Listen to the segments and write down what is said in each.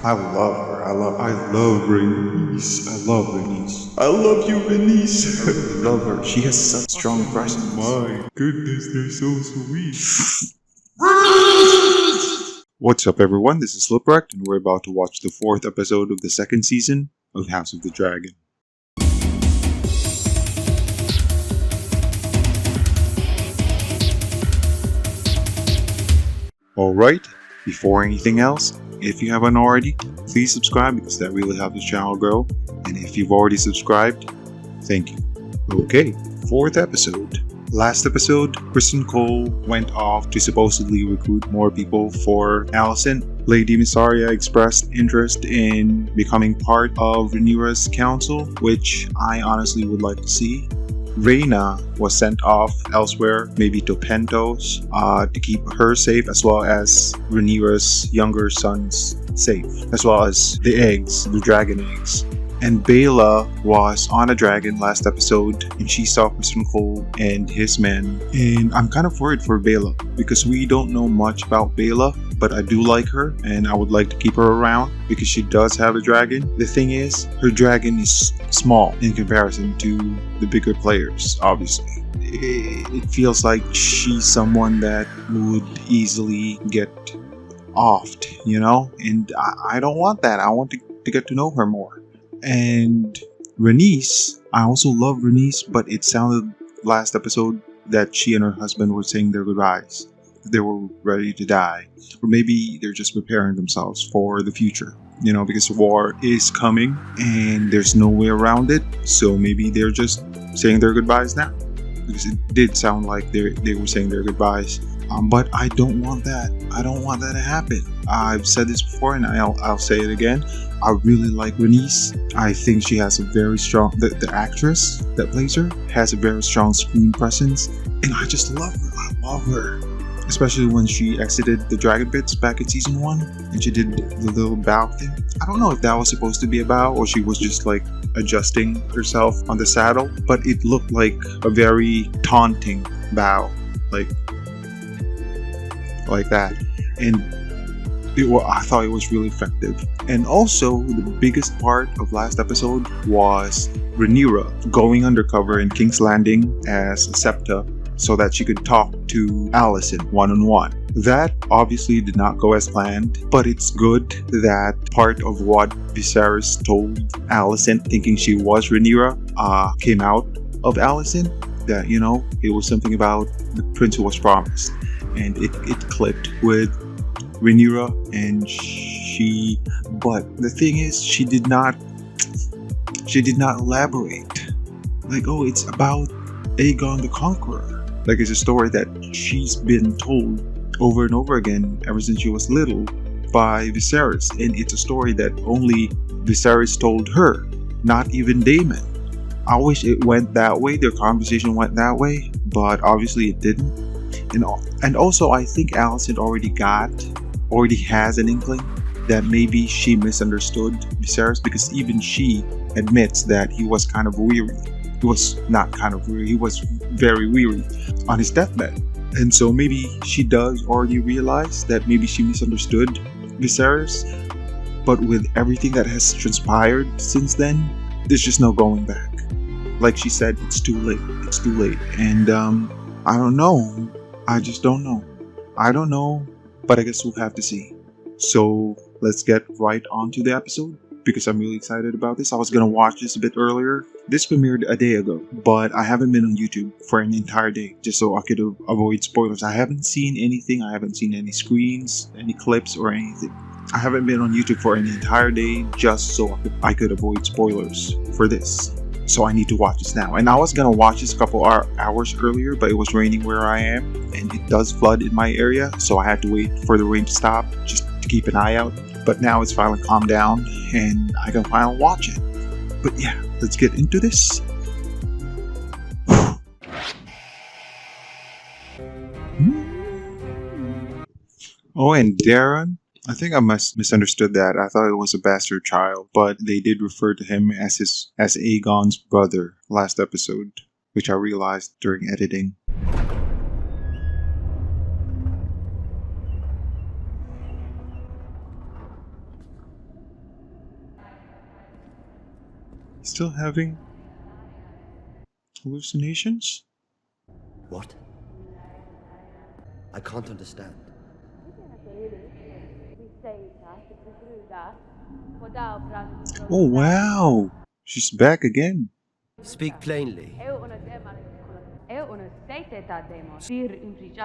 I love her. I love rhaenys. I love rhaenys. I love you, Rhaenys. I really love her. She has such strong presence. My goodness, they're so sweet. What's up, everyone? This is Rekt, and we're about to watch the 4th episode of the 2nd season of House of the Dragon. Alright, before anything else, if you haven't already, please subscribe because that really helps the channel grow. And if you've already subscribed, thank you. Okay, 4th episode. Last episode, Kristen Cole went off to supposedly recruit more people for Alicent. Lady Mysaria expressed interest in becoming part of Rhaenyra's council, which I honestly would like to see. Rhaena was sent off elsewhere, maybe to Pentos, to keep her safe, as well as Rhaenyra's younger sons safe, as well as the eggs, the dragon eggs. And Baela was on a dragon last episode, and she saw Kristen Cole and his men. And I'm kind of worried for Baela, because we don't know much about Baela, but I do like her, and I would like to keep her around, because she does have a dragon. The thing is, her dragon is small in comparison to the bigger players, obviously. It feels like she's someone that would easily get offed, you know? And I don't want that. I want to get to know her more. And Rhaenys, I also love Rhaenys, but it sounded last episode that she and her husband were saying their goodbyes. They were ready to die. Or maybe they're just preparing themselves for the future. You know, because war is coming and there's no way around it. So maybe they're just saying their goodbyes now. Because it did sound like they were saying their goodbyes. But I don't want that. I don't want that to happen. I've said this before and I'll say it again. I really like Rhaenys. I think she has a very strong, the actress that plays her has a very strong screen presence. And I just love her. I love her. Especially when she exited the dragon pits back in season 1 and she did the little bow thing. I don't know if that was supposed to be a bow or she was just like adjusting herself on the saddle, but it looked like a very taunting bow. Like that. And I thought it was really effective. And also, the biggest part of last episode was Rhaenyra going undercover in King's Landing as a Septa so that she could talk to Alicent one-on-one. That obviously did not go as planned, but it's good that part of what Viserys told Alicent, thinking she was Rhaenyra, came out of Alicent. That, you know, it was something about the prince who was promised. And it clicked with Rhaenyra, and but the thing is, she did not elaborate. Like, oh, it's about Aegon the Conqueror. Like, it's a story that she's been told over and over again ever since she was little by Viserys, and it's a story that only Viserys told her, not even Daemon. I wish it went that way, their conversation went that way, but obviously it didn't. And also, I think Alicent already has an inkling that maybe she misunderstood Viserys, because even she admits that he was kind of weary. He was not kind of weary, he was very weary on his deathbed. And so maybe she does already realize that maybe she misunderstood Viserys. But with everything that has transpired since then, there's just no going back. Like she said, it's too late. It's too late. And I don't know. I just don't know. I don't know, but I guess we'll have to see. So let's get right onto the episode, because I'm really excited about this. I was gonna watch this a bit earlier. This premiered a day ago, but I haven't been on YouTube for an entire day, just so I could avoid spoilers. I haven't seen anything. I haven't seen any screens, any clips, or anything. I haven't been on YouTube for an entire day, just so I could avoid spoilers for this. So I need to watch this now. And I was gonna watch this a couple hours earlier, but it was raining where I am, and it does flood in my area, so I had to wait for the rain to stop just to keep an eye out. But now it's finally calmed down, and I can finally watch it. But yeah, let's get into this. Oh, and Darren, I think I misunderstood that. I thought it was a bastard child, but they did refer to him as Aegon's brother last episode, which I realized during editing. Still having hallucinations? What? I can't understand. Oh wow! She's back again. Speak plainly.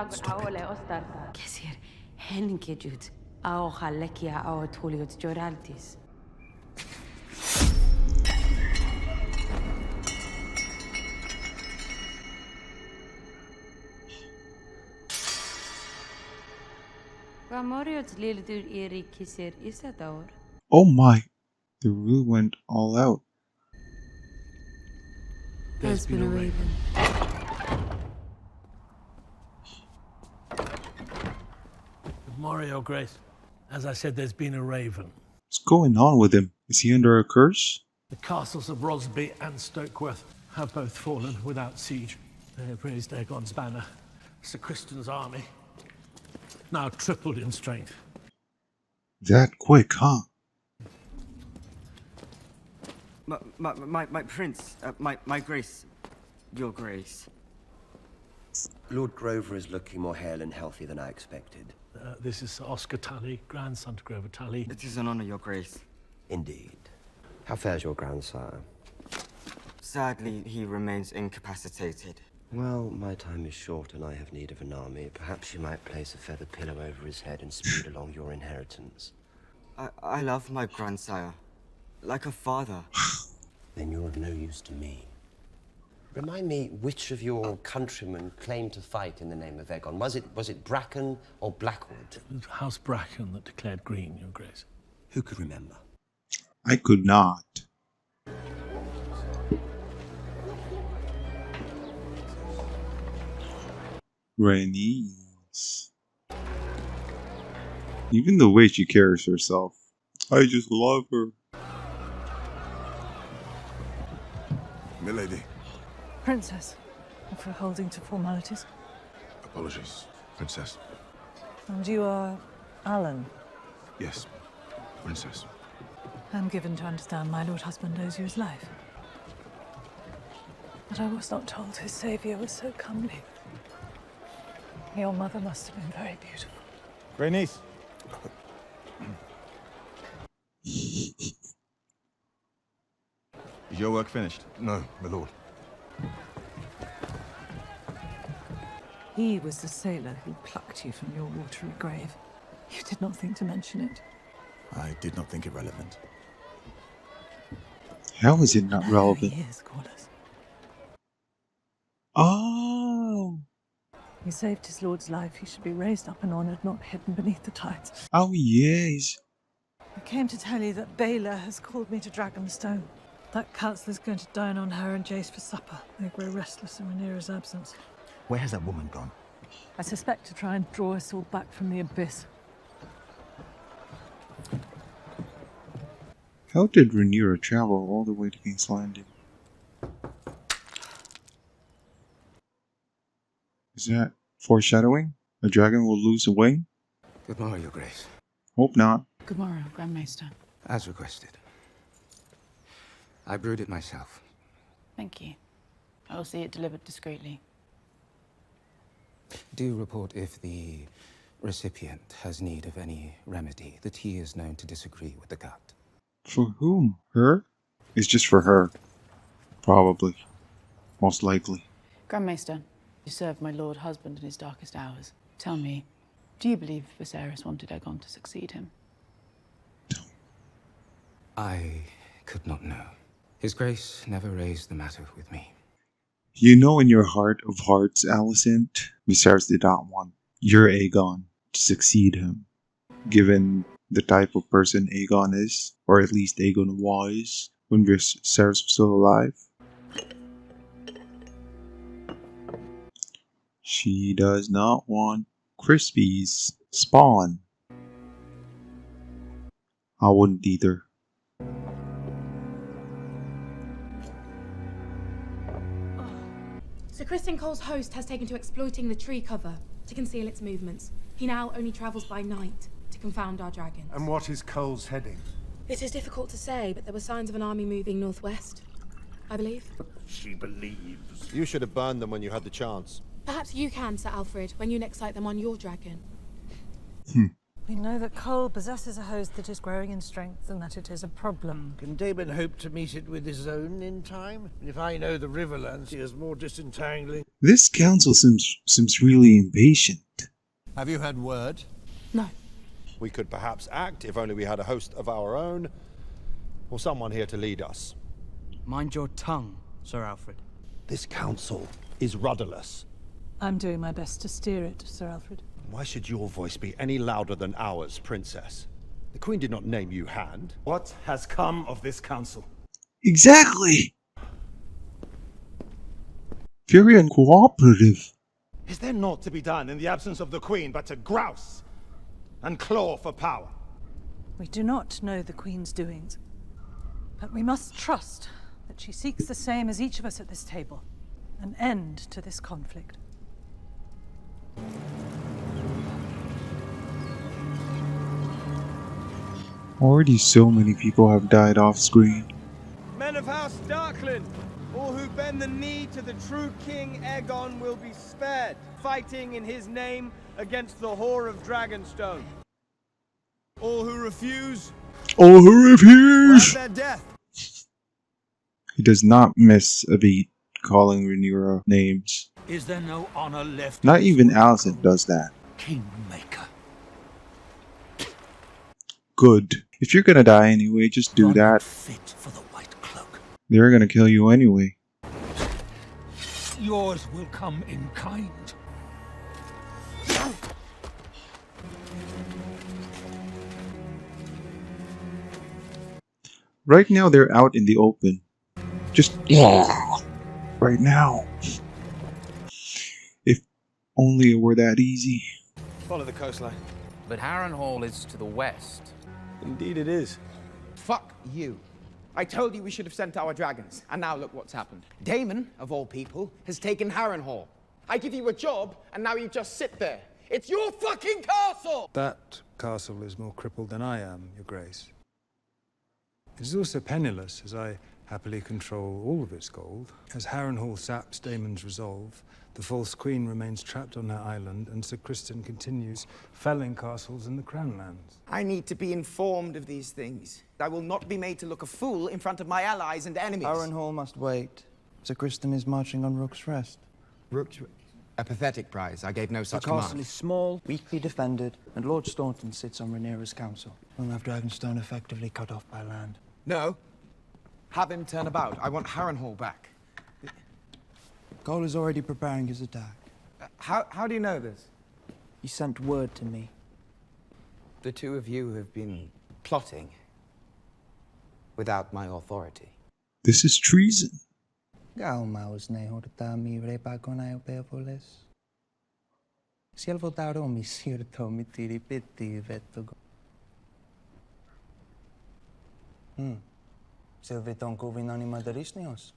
Stop it. Kesir, henkejut, ao halekia ao tuliot joraltis. Gamoriot lildur iri kisir isadaur. Oh my! They really went all out. There's been a raven. Good morning, Your Grace. As I said, there's been a raven. What's going on with him? Is he under a curse? The castles of Rosby and Stokeworth have both fallen without siege. They have raised Aegon's banner. Sir Cristen's army, now tripled in strength. That quick, huh? My prince, my grace, your grace. Lord Grover is looking more hale and healthy than I expected. This is Sir Oscar Tully, grandson to Grover Tully. It is an honor, your grace. Indeed. How fares your grandsire? Sadly, he remains incapacitated. Well, my time is short and I have need of an army. Perhaps you might place a feather pillow over his head and speed along your inheritance. I love my grandsire, like a father. Then you're of no use to me. Remind me, which of your countrymen claimed to fight in the name of Aegon? Was it Bracken or Blackwood? It was House Bracken that declared green, Your Grace. Who could remember? I could not. Rhaenys. Even the way she carries herself. I just love her. Milady. Princess, for holding to formalities. Apologies, Princess. And you are Alan. Yes, Princess. I'm given to understand my lord husband owes you his life. But I was not told his saviour was so comely. Your mother must have been very beautiful. Rhaenys. Is your work finished? No, my lord. He was the sailor who plucked you from your watery grave. You did not think to mention it. I did not think it relevant. How is it not relevant? He is, Corliss. Oh! He saved his lord's life. He should be raised up and honoured, not hidden beneath the tides. Oh, yes. I came to tell you that Baylor has called me to Dragonstone. That councillor's going to dine on her and Jace for supper. They grow restless in Rhaenyra's absence. Where has that woman gone? I suspect to try and draw us all back from the abyss. How did Rhaenyra travel all the way to King's Landing? Is that foreshadowing? A dragon will lose a wing? Good morrow, Your Grace. Hope not. Good morrow, Grand Maester. As requested. I brewed it myself. Thank you. I will see it delivered discreetly. Do report if the recipient has need of any remedy. The tea is known to disagree with the gut. For whom? Her? It's just for her. Probably. Most likely. Grand Maester, you served my lord husband in his darkest hours. Tell me, do you believe Viserys wanted Aegon to succeed him? I could not know. His Grace never raised the matter with me. You know in your heart of hearts, Alicent, Viserys did not want your Aegon to succeed him. Given the type of person Aegon is, or at least Aegon was, when Viserys was still alive. She does not want Crispy's spawn. I wouldn't either. Sir Criston Cole's host has taken to exploiting the tree cover to conceal its movements. He now only travels by night to confound our dragons. And what is Cole's heading? It is difficult to say, but there were signs of an army moving northwest. I believe. She believes. You should have burned them when you had the chance. Perhaps you can, Sir Alfred, when you next sight them on your dragon. We know that Cole possesses a host that is growing in strength and that it is a problem. Can Damon hope to meet it with his own in time? If I know the Riverlands, he has more disentangling. This council seems really impatient. Have you had word? No. We could perhaps act if only we had a host of our own, or someone here to lead us. Mind your tongue, Sir Alfred. This council is rudderless. I'm doing my best to steer it, Sir Alfred. Why should your voice be any louder than ours, Princess? The Queen did not name you Hand. What has come of this council? Exactly! Very uncooperative. Is there naught to be done in the absence of the Queen but to grouse and claw for power? We do not know the Queen's doings, but we must trust that she seeks the same as each of us at this table. An end to this conflict. Already so many people have died off screen. Men of House Darkland, all who bend the knee to the true King Aegon will be spared, fighting in his name against the whore of Dragonstone. All who refuse will have their death. He does not miss a beat calling Rhaenyra names. Is there no honor left? Not even Alicent does that. Kingmaker. Good. If you're gonna die anyway, just do that. Fit for the white cloak. They're gonna kill you anyway. Yours will come in kind. Right now they're out in the open. Just right now. If only it were that easy. Follow the coastline. But Harrenhal is to the west. Indeed it is. Fuck you. I told you we should have sent our dragons, and now look what's happened. Damon, of all people, has taken Harrenhal. I give you a job, and now you just sit there. It's your fucking castle! That castle is more crippled than I am, Your Grace. It is also penniless, as I happily control all of its gold. As Harrenhal saps Damon's resolve, the false queen remains trapped on her island, and Sir Criston continues felling castles in the Crown Lands. I need to be informed of these things. I will not be made to look a fool in front of my allies and enemies. Harrenhal must wait. Sir Criston is marching on Rook's Rest. Rook's Rest? A pathetic prize. I gave no such The castle command. is small, weakly defended, and Lord Staunton sits on Rhaenyra's council. We'll have Dragonstone effectively cut off by land. No. Have him turn about. I want Harrenhal back. Cole is already preparing his attack. How do you know this? He sent word to me. The two of you have been plotting without my authority. This is treason. Gaumaus ne horta mi repagonai pevoles. Silvotaro mi sirto mi tiripiti vetogo. Silviton kuvinani madarisnios.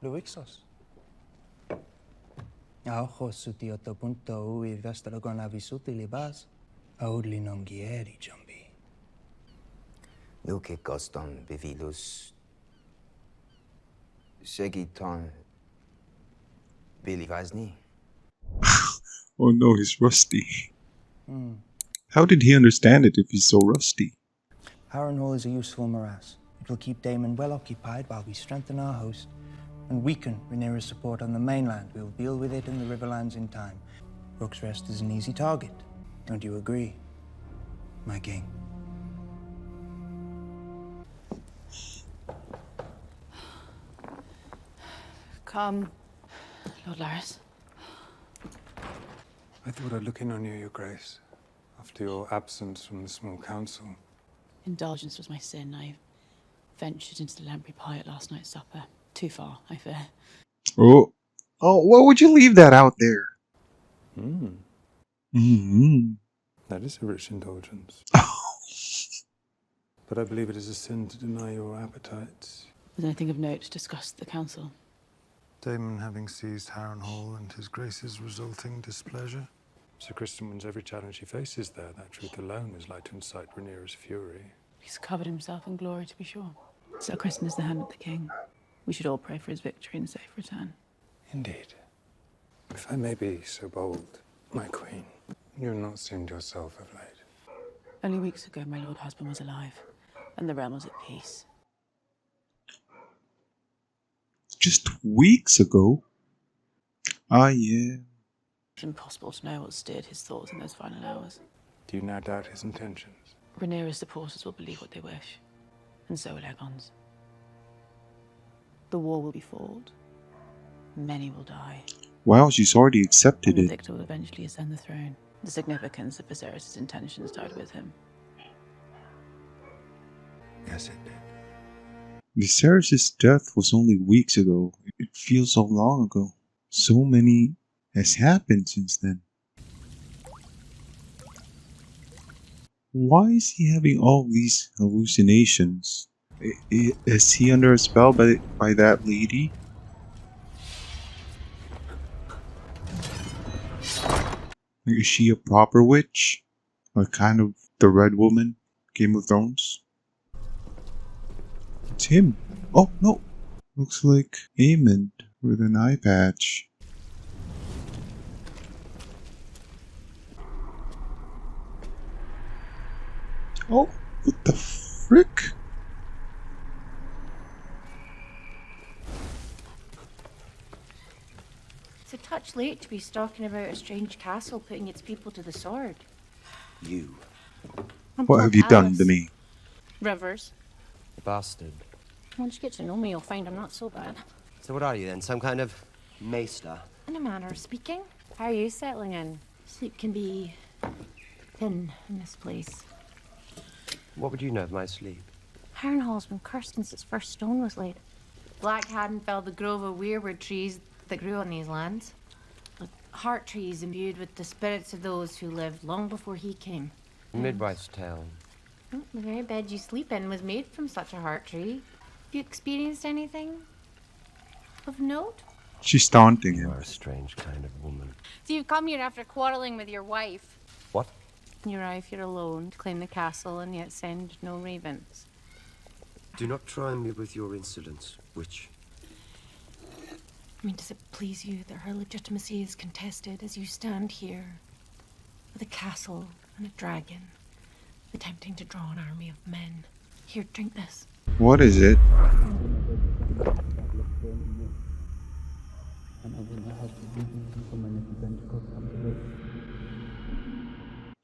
Luixos. Aojos sutioto punto ui vestragon avisuti libas. Audli non gieri jumbi. Nuke coston bivilus. Segiton bilivazni. Oh no, he's rusty. How did he understand it if he's so rusty? Harrenhal is a useful morass. It will keep Damon well occupied while we strengthen our host and weaken Rhaenyra's support on the mainland. We will deal with it in the Riverlands in time. Rook's Rest is an easy target. Don't you agree, my king? Come, Lord Laris. I thought I'd look in on you, Your Grace, after your absence from the small council. Indulgence was my sin. I ventured into the lamprey pie at last night's supper. Too far, I fear. Oh, why would you leave that out there? That is a rich indulgence. But I believe it is a sin to deny your appetites. Was anything of note discussed at the council? Damon having seized Harrenhal and his Grace's resulting displeasure. Sir Criston wins every challenge he faces there. That truth alone is like to incite Rhaenyra's fury. He's covered himself in glory, to be sure. Sir Criston is the hand of the king. We should all pray for his victory and safe return. Indeed. If I may be so bold, my queen, you have not seemed yourself of late. Only weeks ago, my lord husband was alive, and the realm was at peace. Just weeks ago? Ah, yeah. It's impossible to know what steered his thoughts in those final hours. Do you now doubt his intentions? Rhaenyra's supporters will believe what they wish, and so will Aegon's. The war will be fought. Many will die. Wow, she's already accepted And the it. victor will eventually ascend the throne. The significance of Viserys' intentions died with him. Yes, it did. Viserys' death was only weeks ago. It feels so long ago. So many has happened since then. Why is he having all these hallucinations? Is he under a spell by that lady? Is she a proper witch? Or kind of the Red Woman? Game of Thrones? It's him. Oh, no. Looks like Aemond with an eye patch. Oh, what the frick? It's a touch late to be stalking about a strange castle putting its people to the sword. You. What have you done to me? Rivers. Bastard. Once you get to know me, you'll find I'm not so bad. So what are you then? Some kind of maester? In a manner of speaking. How are you settling in? Sleep can be thin in this place. What would you know of my sleep? Harrenhal's been cursed since its first stone was laid. Black hadn't felled the grove of weirwood trees that grew on these lands. Like heart trees imbued with the spirits of those who lived long before he came. Midwife's tale. The very bed you sleep in was made from such a heart tree. Have you experienced anything of note? She's taunting him. You are a strange kind of woman. So you've come here after quarreling with your wife. What? You arrive here alone to claim the castle and yet send no ravens. Do not try me with your insolence, witch. I mean, does it please you that her legitimacy is contested as you stand here with a castle and a dragon, attempting to draw an army of men? Here, drink this. What is it?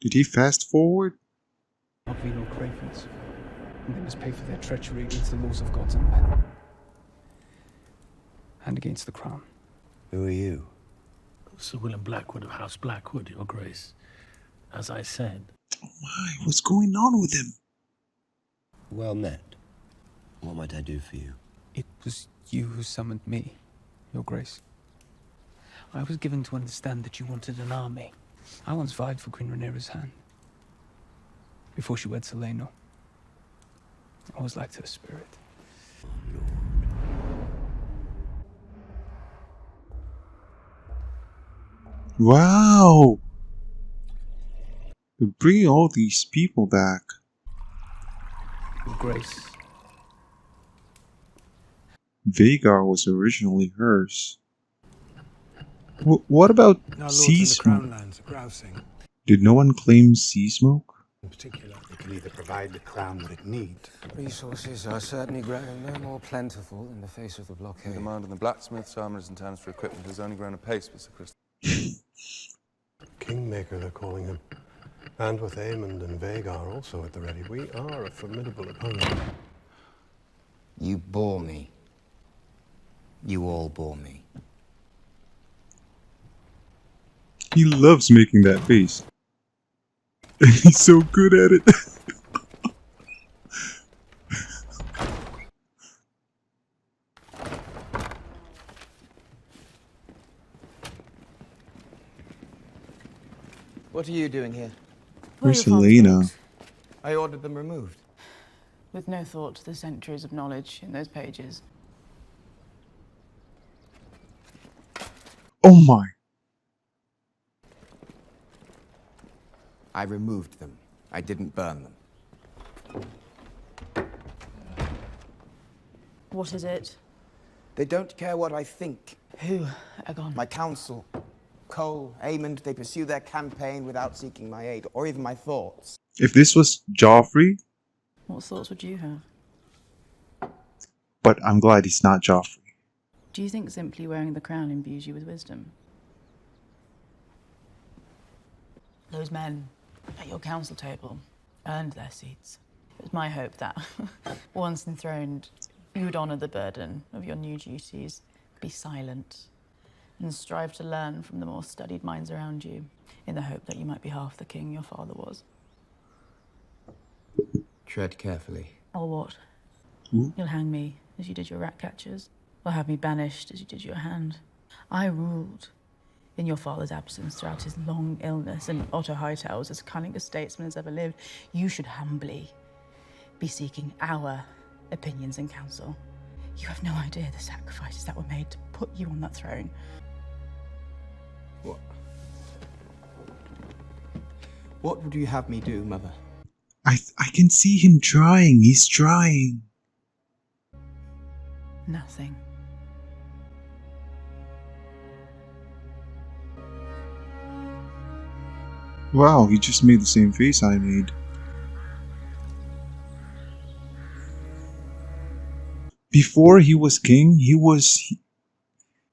Did he fast forward? Not venal cravens, and they must pay for their treachery against the laws of gods and men, and against the crown. Who are you? Sir William Blackwood of House Blackwood, Your Grace. As I said. Oh my, what's going on with him? Well met. What might I do for you? It was you who summoned me, Your Grace. I was given to understand that you wanted an army. I once vied for Queen Rhaenyra's hand. Before she wed Seleno. I always liked her spirit. Wow! They're bringing all these people back. Your Grace. Vhagar was originally hers. What about Our lords sea in the smoke? Crown lands are grousing. Did no one claim sea smoke? In particular, they can either provide the Crown what it needs. Resources are certainly growing no more plentiful in the face of the blockade. The demand on the blacksmiths, armourers, and towns for equipment has only grown apace, Mr. Christie. Kingmaker, they're calling him. And with Aemond and Vhagar also at the ready, we are a formidable opponent. You bore me. You all bore me. He loves making that face. He's so good at it. What are you doing here? Where's Elena? I ordered them removed. With no thought to the centuries of knowledge in those pages. Oh my. I removed them. I didn't burn them. What is it? They don't care what I think. Who, Aegon? My council. Cole, Aemond, they pursue their campaign without seeking my aid, or even my thoughts. If this was Joffrey, What thoughts would you have? but I'm glad it's not Joffrey. Do you think simply wearing the crown imbues you with wisdom? Those men at your council table earned their seats. It was my hope that, once enthroned, you would honour the burden of your new duties, be silent, and strive to learn from the more studied minds around you, in the hope that you might be half the king your father was. Tread carefully. Or what? Ooh. You'll hang me as you did your rat catchers, or have me banished as you did your hand. I ruled in your father's absence throughout his long illness, and Otto Hightower was as cunning a statesman as ever lived. You should humbly be seeking our opinions and counsel. You have no idea the sacrifices that were made to put you on that throne. What would you have me do, Mother? I can see him trying. He's trying. Nothing. Wow, he just made the same face I made. Before he was king, he was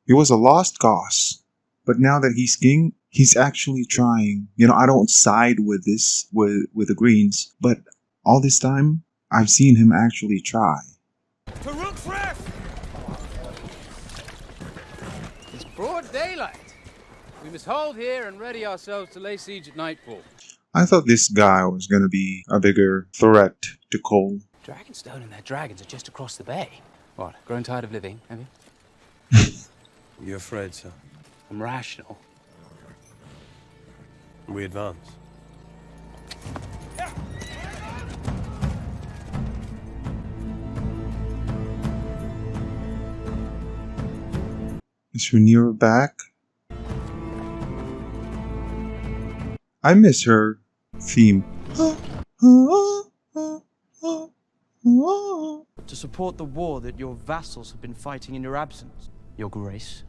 a lost cause. But now that he's king, he's actually trying. You know, I don't side with the Greens, but all this time I've seen him actually try. To Rook's Rest! It's broad daylight. We must hold here and ready ourselves to lay siege at nightfall. I thought this guy was gonna be a bigger threat to Cole. Dragonstone and their dragons are just across the bay. What, grown tired of living, have you? You afraid, sir? I'm rational. We advance. Is Rhaenyra back? I miss her theme. To support the war that your vassals have been fighting in your absence, Your Grace.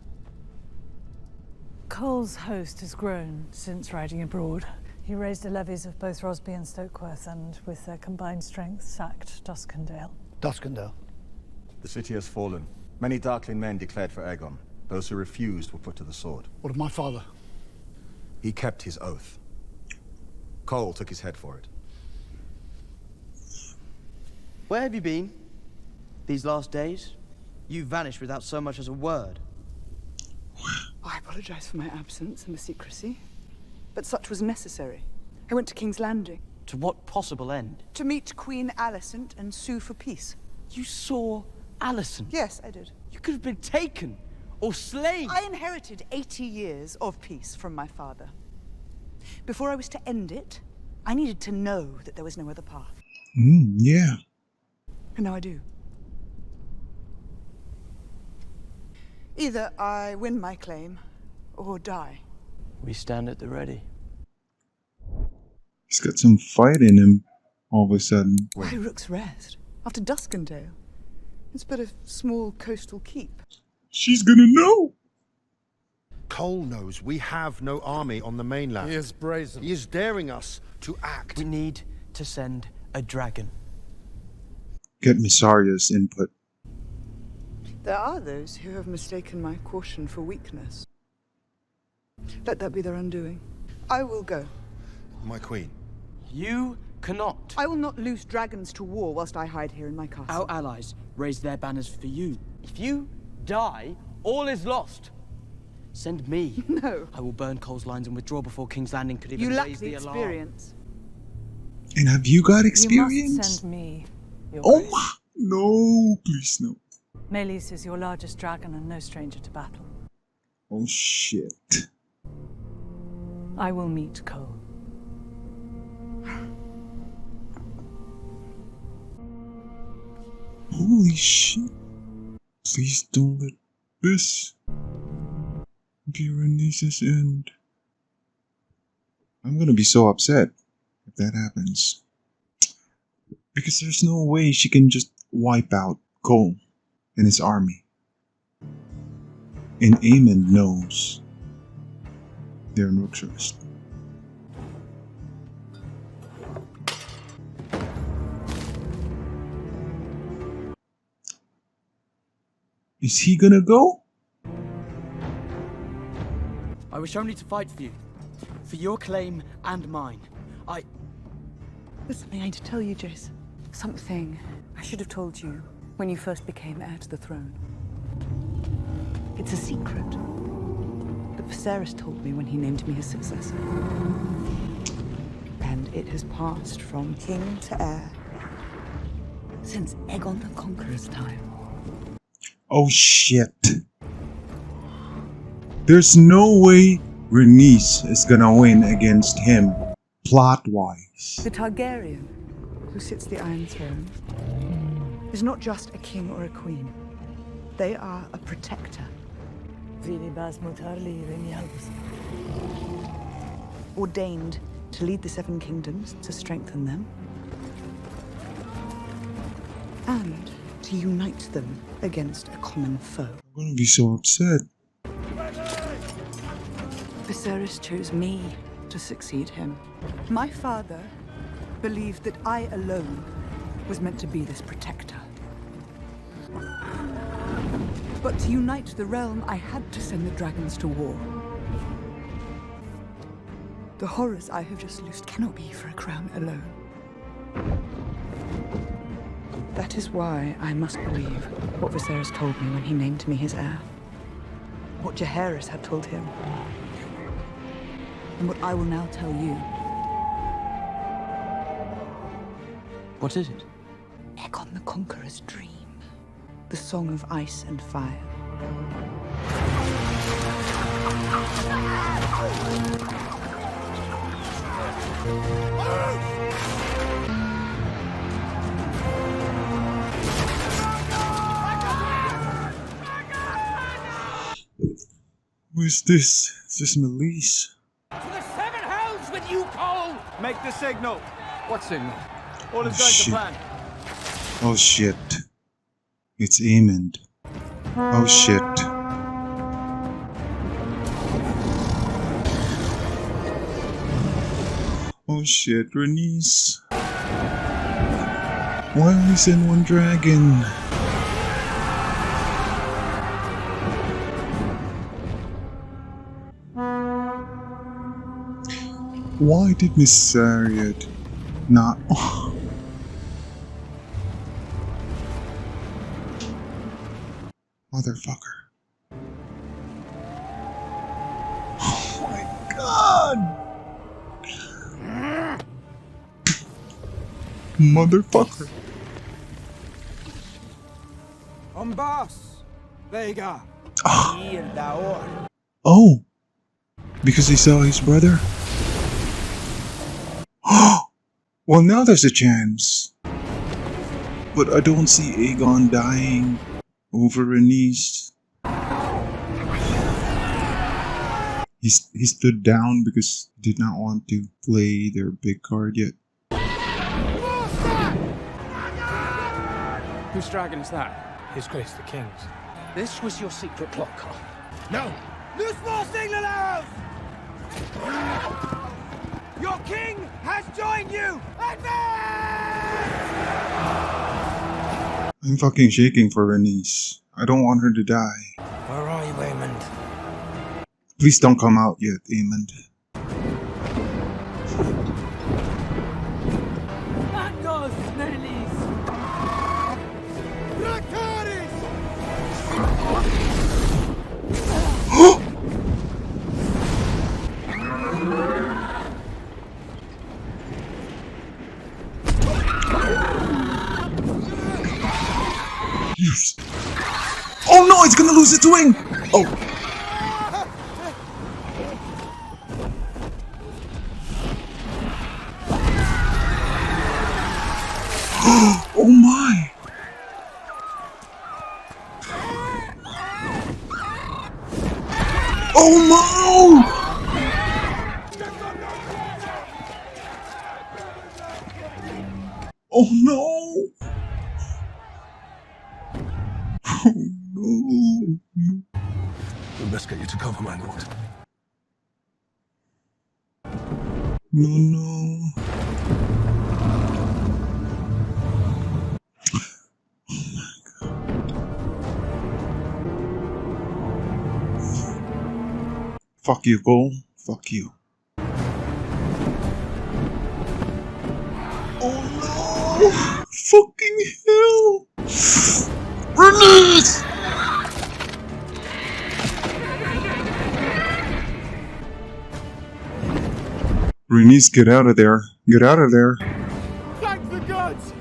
Cole's host has grown since riding abroad. He raised the levies of both Rosby and Stokeworth, and with their combined strength sacked Duskendale. Duskendale. The city has fallen. Many Darkling men declared for Aegon. Those who refused were put to the sword. What of my father? He kept his oath. Cole took his head for it. Where have you been these last days? You vanished without so much as a word. I apologize for my absence and the secrecy, but such was necessary. I went to King's Landing. To what possible end? To meet Queen Alicent and sue for peace. You saw Alicent? Yes, I did. You could have been taken or slain. I inherited 80 years of peace from my father. Before I was to end it, I needed to know that there was no other path. Yeah. And now I do. Either I win my claim, or die. We stand at the ready. He's got some fight in him all of a sudden. Why Rook's Rest? After Duskendale? It's but a small coastal keep. She's gonna know! Cole knows we have no army on the mainland. He is brazen. He is daring us to act. We need to send a dragon. Get Mysaria's input. There are those who have mistaken my caution for weakness. Let that be their undoing. I will go. My queen. You cannot. I will not loose dragons to war whilst I hide here in my castle. Our allies raise their banners for you. If you die, all is lost. Send me. No. I will burn Cole's lines and withdraw before King's Landing could even You lack raise the the alarm. experience. And have you got You experience? must send me, Your Oh Grace. my! No, please no. Melis is your largest dragon and no stranger to battle. Oh shit. I will meet Cole. Holy shit. Please don't let this be Rhaenys' end. I'm gonna be so upset if that happens. Because there's no way she can just wipe out Cole and his army. And Aemond knows they're in Rook's Rest. Is he gonna go? I wish only to fight for you. For your claim and mine. There's something I need to tell you, Jace. Something I should have told you when you first became heir to the throne. It's a secret that Viserys told me when he named me his successor. And it has passed from king to heir since Aegon the Conqueror's time. Oh shit. There's no way Rhaenys is gonna win against him, plot-wise. The Targaryen, who sits the Iron Throne, is not just a king or a queen. They are a protector. Ordained to lead the Seven Kingdoms, to strengthen them, and to unite them against a common foe. I'm gonna be so upset. Viserys chose me to succeed him. My father believed that I alone was meant to be this protector. But to unite the realm, I had to send the dragons to war. The horrors I have just loosed cannot be for a crown alone. That is why I must believe what Viserys told me when he named me his heir. What Jaehaerys had told him. And what I will now tell you. What is it? Aegon the Conqueror's dream. The Song of Ice and Fire. Who's this? Is this Melise? To the Seven Hells with you, Cole! Make the signal. What signal? All is going to plan. Oh shit. It's Aemond. Oh shit. Oh shit, Rhaenys. Why only send one dragon? Why did Miss Sariat not... Motherfucker. Oh my god! Motherfucker. Boss, Vega. Oh! Because he saw his brother? Well, now there's a chance. But I don't see Aegon dying over Rhaenys. He stood down because he did not want to play their big card yet. Whose dragon is that? His Grace the King's. This was your secret plot, Carl. No! Loose more signal arrows! Your king has joined you! Advance! I'm fucking shaking for Rhaenys. I don't want her to die. Where are you, Aemond? Please don't come out yet, Aemond. Manos, Rhaenys! Yes. Oh no, it's gonna lose its wing! Oh. Oh my! Oh no! Oh no! Oh no! best get you to cover, my lord. No. Fuck you, Cole. Fuck you. Oh no! Fucking hell! Release! Rhaenys, get out of there. Get out of there. Thank the gods!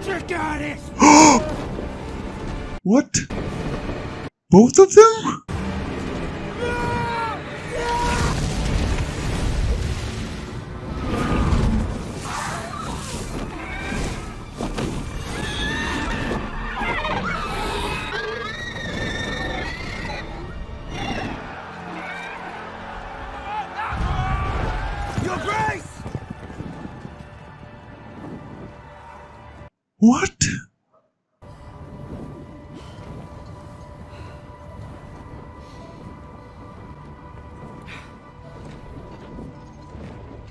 Dracarys! What? Both of them? Your Grace! What?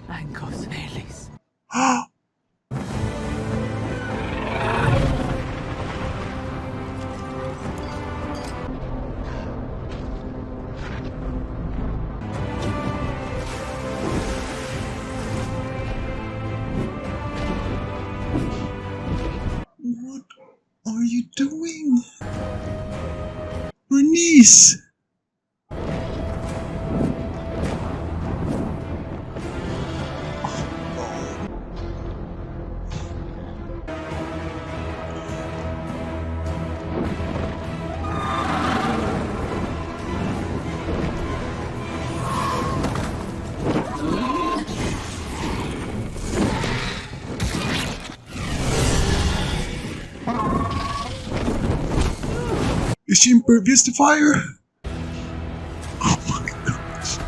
Ancos Velis. What are you doing? Rhaenys! Is she impervious to fire? Oh my gosh.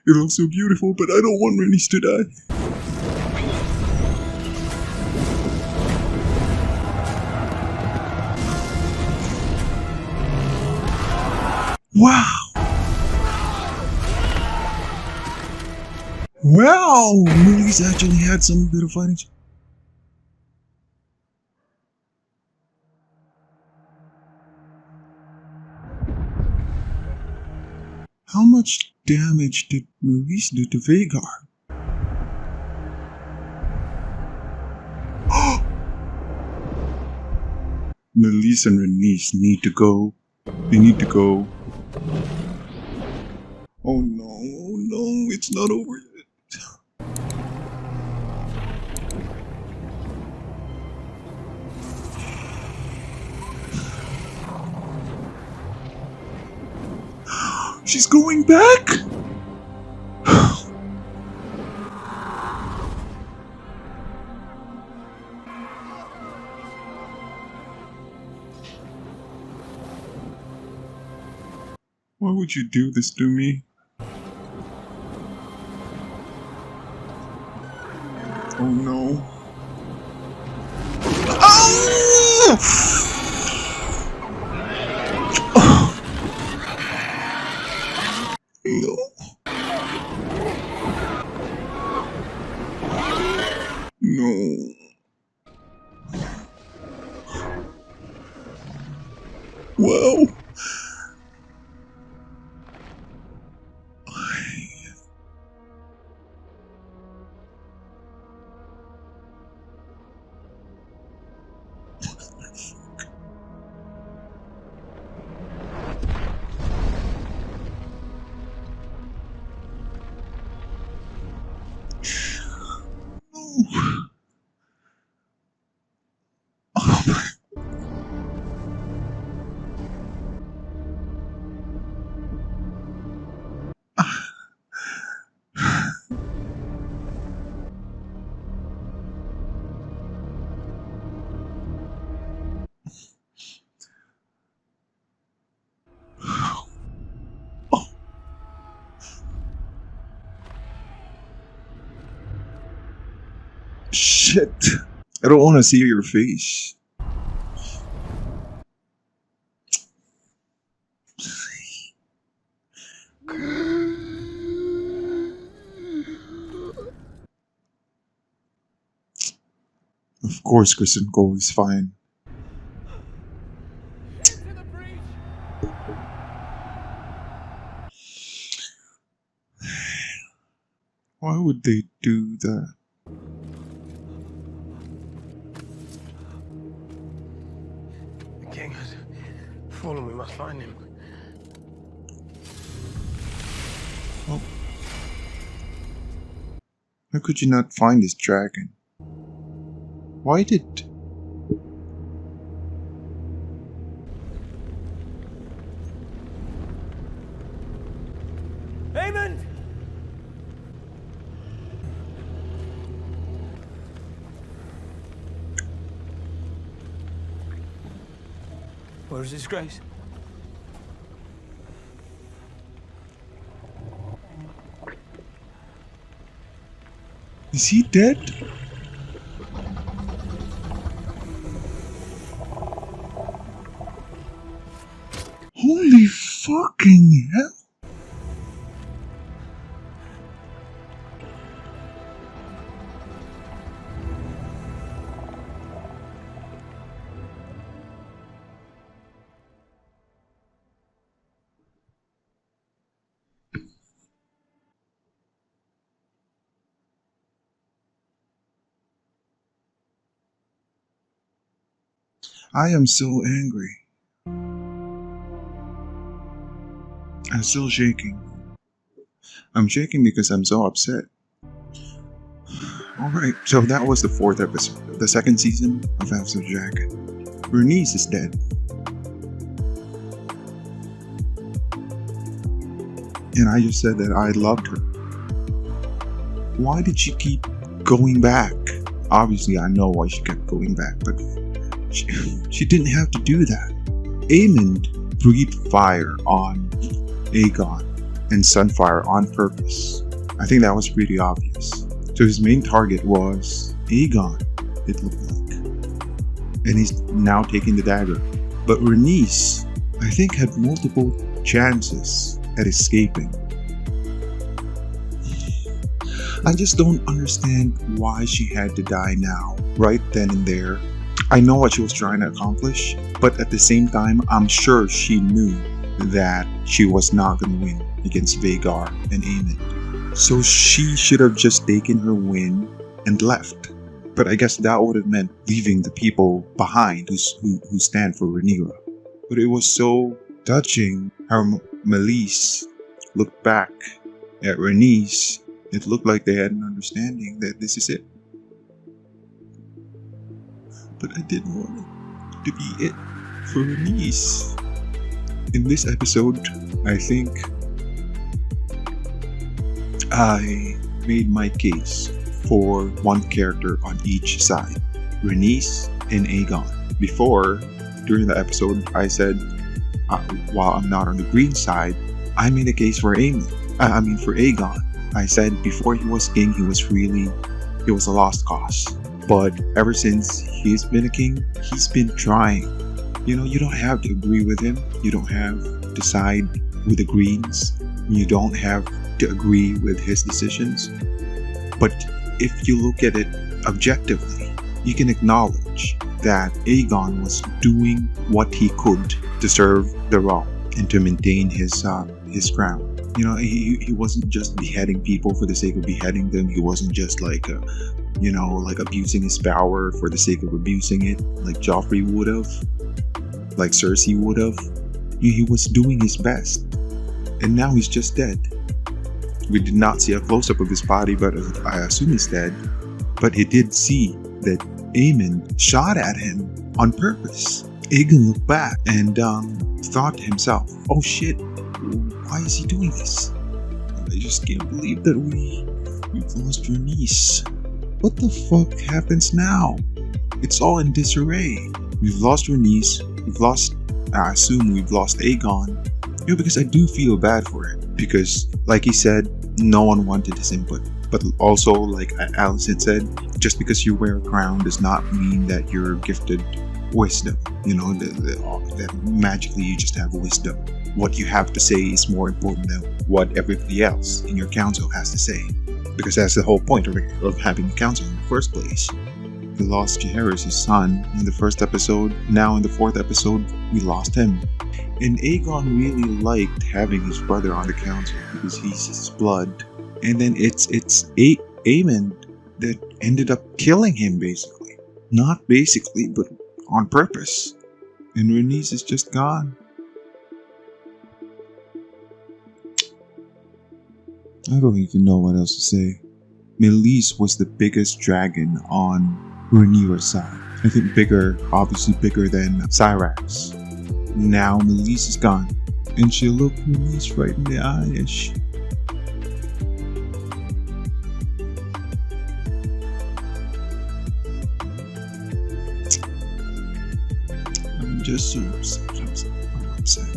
It looks so beautiful, but I don't want Rhaenys to die. Wow! Wow! Rhaenys actually had some bit of fighting. How much damage did Rhaenys do to Vhagar? Rhaenys and Rhaenys need to go. They need to go. Oh no, it's not over yet. She's going back? Why would you do this to me? Oh no. Oh! No. No. Wow. Shit. I don't want to see your face. Of course, Kristen Cole is fine. Why would they do that? The king has fallen. We must find him. Oh. How could you not find this dragon? Why did... Aemond! Where is his grace? Is he dead? Holy fucking hell! I am so angry. I'm still shaking. I'm shaking because I'm so upset. Alright, so that was the 4th episode, the 2nd season of House of Dragon. Rhaenys is dead. And I just said that I loved her. Why did she keep going back? Obviously, I know why she kept going back, but she didn't have to do that. Aemond breathed fire on Aegon and Sunfire on purpose. I think that was pretty obvious. So his main target was Aegon, it looked like. And he's now taking the dagger. But Rhaenys, I think, had multiple chances at escaping. I just don't understand why she had to die now, right then and there. I know what she was trying to accomplish, but at the same time, I'm sure she knew that she was not going to win against Vhagar and Aemond. So she should have just taken her win and left. But I guess that would have meant leaving the people behind who stand for Rhaenyra. But it was so touching how Meleys looked back at Rhaenys. It looked like they had an understanding that this is it. But I didn't want it to be it for Rhaenys. In this episode, I think I made my case for one character on each side, Rhaenys and Aegon. Before, during the episode, I said, while I'm not on the green side, I made a case for for Aegon. I said before he was king, he was a lost cause. But ever since he's been a king, he's been trying. You know, you don't have to agree with him. You don't have to side with the Greens. You don't have to agree with his decisions. But if you look at it objectively, you can acknowledge that Aegon was doing what he could to serve the realm and to maintain his crown. You know, he wasn't just beheading people for the sake of beheading them. He wasn't just like abusing his power for the sake of abusing it, like Joffrey would have, like Cersei would have. He was doing his best, and now he's just dead. We did not see a close-up of his body, but I assume he's dead. But he did see that Aemond shot at him on purpose. Aegon looked back and thought to himself, "Oh shit, why is he doing this? I just can't believe that we've lost Rhaenys. What the fuck happens now? It's all in disarray. We've lost Rhaenys. I assume we've lost Aegon. You know, because I do feel bad for him. Because, like he said, no one wanted his input. But also, like Allison said, just because you wear a crown does not mean that you're gifted wisdom. You know, that magically you just have wisdom. What you have to say is more important than what everybody else in your council has to say. Because that's the whole point of having a council in the first place. We lost Jaehaerys, his son, in the first episode. Now in the fourth episode, we lost him. And Aegon really liked having his brother on the council because he's his blood. And then it's Aemond that ended up killing him, basically. Not basically, but on purpose. And Rhaenys is just gone. I don't even know what else to say. Meleys was the biggest dragon on Rhaenyra's side. I think bigger, obviously bigger than Syrax. Now Meleys is gone, and she looked Rhaenys right in the eye as she... I'm just so upset. I'm upset.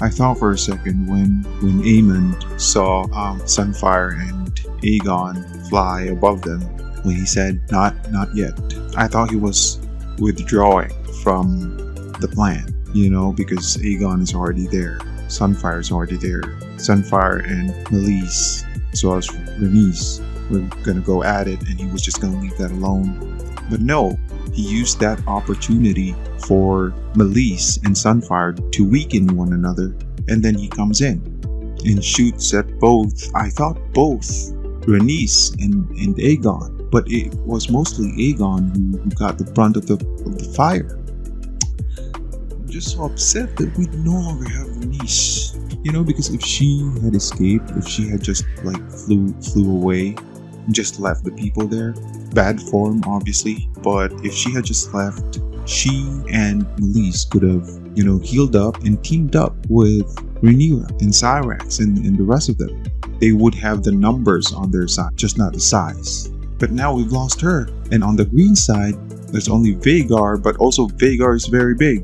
I thought for a second when Aemond saw Sunfire and Aegon fly above them, when he said, not yet. I thought he was withdrawing from the plan, you know, because Aegon is already there. Sunfire is already there. Sunfire and Meleys, as well as Rhaenys, were gonna go at it, and he was just gonna leave that alone. But no, he used that opportunity for Meleys and Sunfire to weaken one another, and then he comes in and shoots at both. I thought both Rhaenys and Aegon, but it was mostly Aegon who got the brunt of the fire. I'm just so upset that we no longer have Rhaenys. You know, because if she had escaped, if she had just like flew away, just left the people there, bad form obviously, but if she had just left, she and Meleys could have, you know, healed up and teamed up with Rhaenyra and Syrax and the rest of them. They would have the numbers on their side, just not the size. But now we've lost her. And on the green side, there's only Vhagar, but also Vhagar is very big.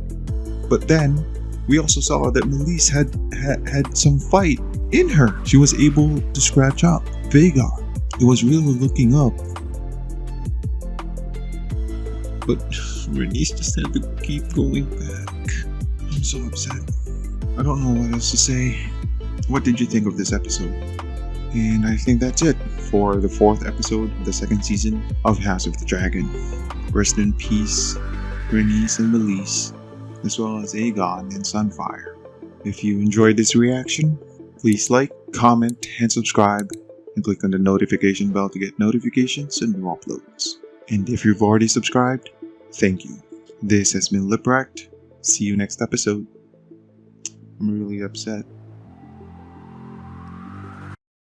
But then, we also saw that Meleys had some fight in her. She was able to scratch up Vhagar. It was really looking up. But Rhaenys just had to keep going back. I'm so upset. I don't know what else to say. What did you think of this episode? And I think that's it for the fourth episode of the second season of House of the Dragon. Rest in peace, Rhaenys and Meleys, as well as Aegon and Sunfire. If you enjoyed this reaction, please like, comment, and subscribe, and click on the notification bell to get notifications and new uploads. And if you've already subscribed, thank you. This has been Rekt. See you next episode. I'm really upset.